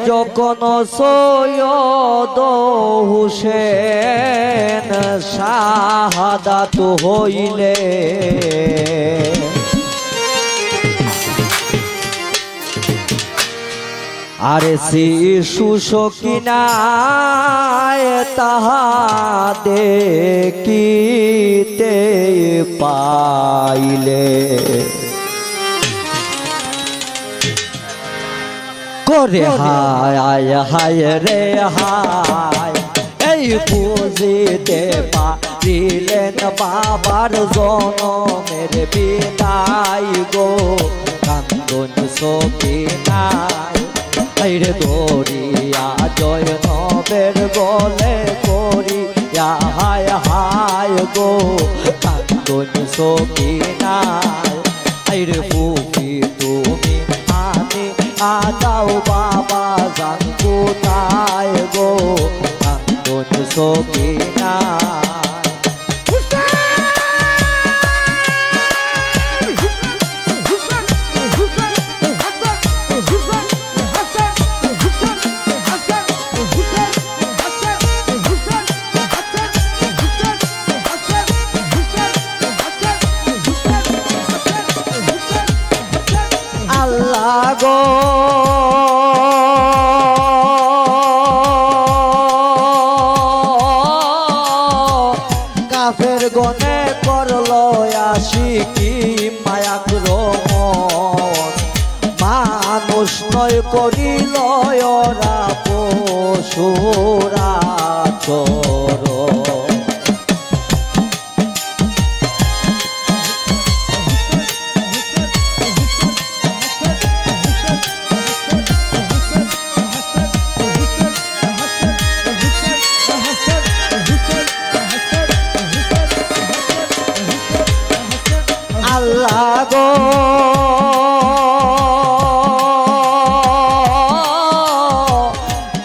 যখন সৈয়দ হুসেন শাহাদাত হইলে আরে শিশু সকিনায় তাহা দেখিতে পাইলে করে হায় হায় রে হায় এই বুঝিতে পারিলেন বাবার জনমের বিদায় গো কান্দন সকিনায় রে দরিয়া জয় নবের গলে করিয়া হায় হায় গো কান্দন সকিনায় রে বুকি তুমি আনি আদাও বাবা জান কোথায় গো কান্দন সকিনায় গো কাফের গনে করলো আশিকি মায়াক্রমণ মানুষ নয় করিল ওরা পশুরা চোর গো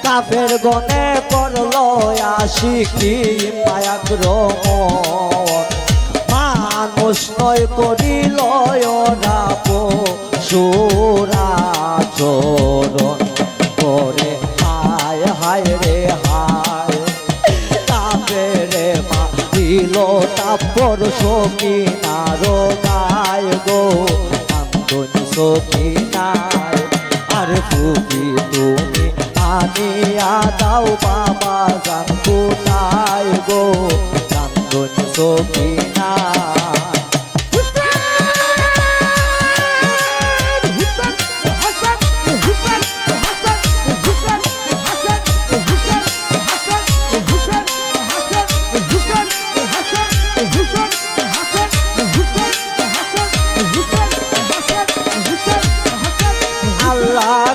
কাফের গনে করলো আশিকি মায়াক্রমণ মানুষ নয় করিল ওরা পশুরা চরণ করে হায় হায় রে হায় কাফেরে মারিল তারপর সকিনার গায় গো কান্দন সকিনায় আর ফুকি তুমি আনিয়া দাও বাবা জান কোথায় গো কান্দন সকিনায়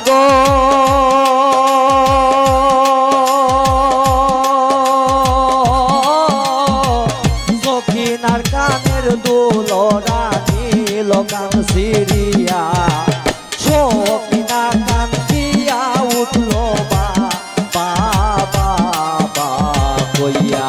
গো সখিনার কানের দুলরা নীল কান সিরিয়া সখিনা কান দিয়া উঠল বাবা বাবা কইয়া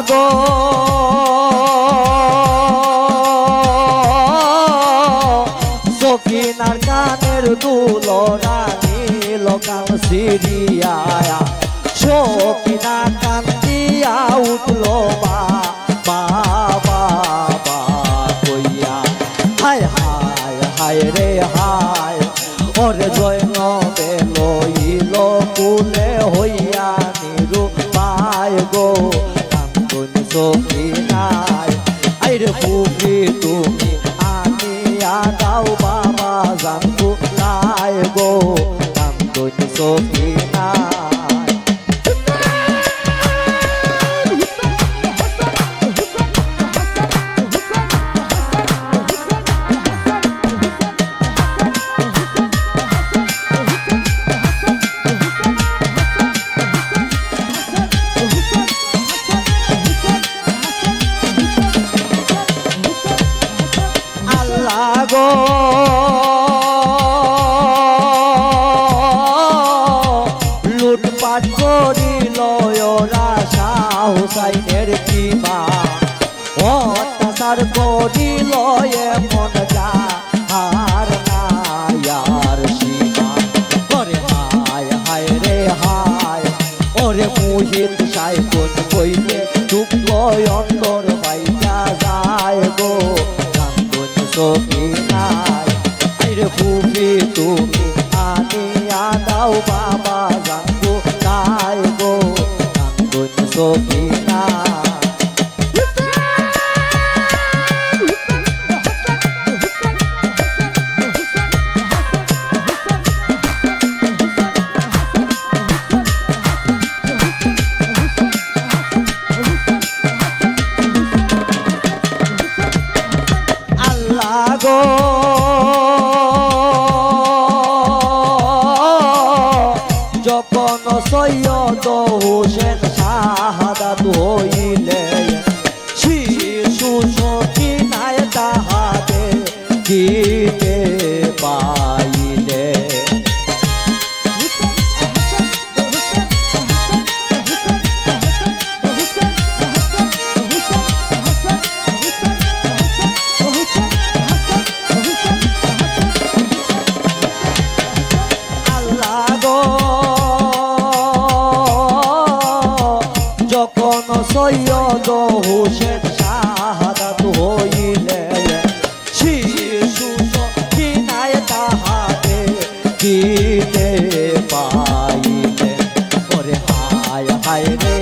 গো সখিনার কানের দুলরা নীল কান সিরিয়া সখিনা কান দিয়া উঠল বাবা বাবা কইয়া হায় হায় হায় রে হায় ওরে জয় নবে লইল কুলে হইয়া নিরু পায় গো কান্দন সকিনায় আইরে ফুকি তুমি আনিয়া দাও বাবা জান কোথায় গো কান্দন সকিনায় গো সংসার করিল এমন যা আর নায়ার সীমা করে হায় হায় রে হায় ওরে মোহিত সাইকুন কইলে দুঃখ অন্তর বাইটা যায় গো কান্দন সখী নাই আইরে ফুফি তুমি আনিয়া দাও বাবা জানবো নাই গো কান্দন সখী নাই গো যখন সৈয়দ হোসেন শাহাদাত হইলে শিশু সখী নাই তাহাতে দিতে পাইলে সৈয়দ হোসেন শাহাদাত হইলে শিশু সখী নাই তাহাতে দিতে পাইলে ওরে হায় হায় রে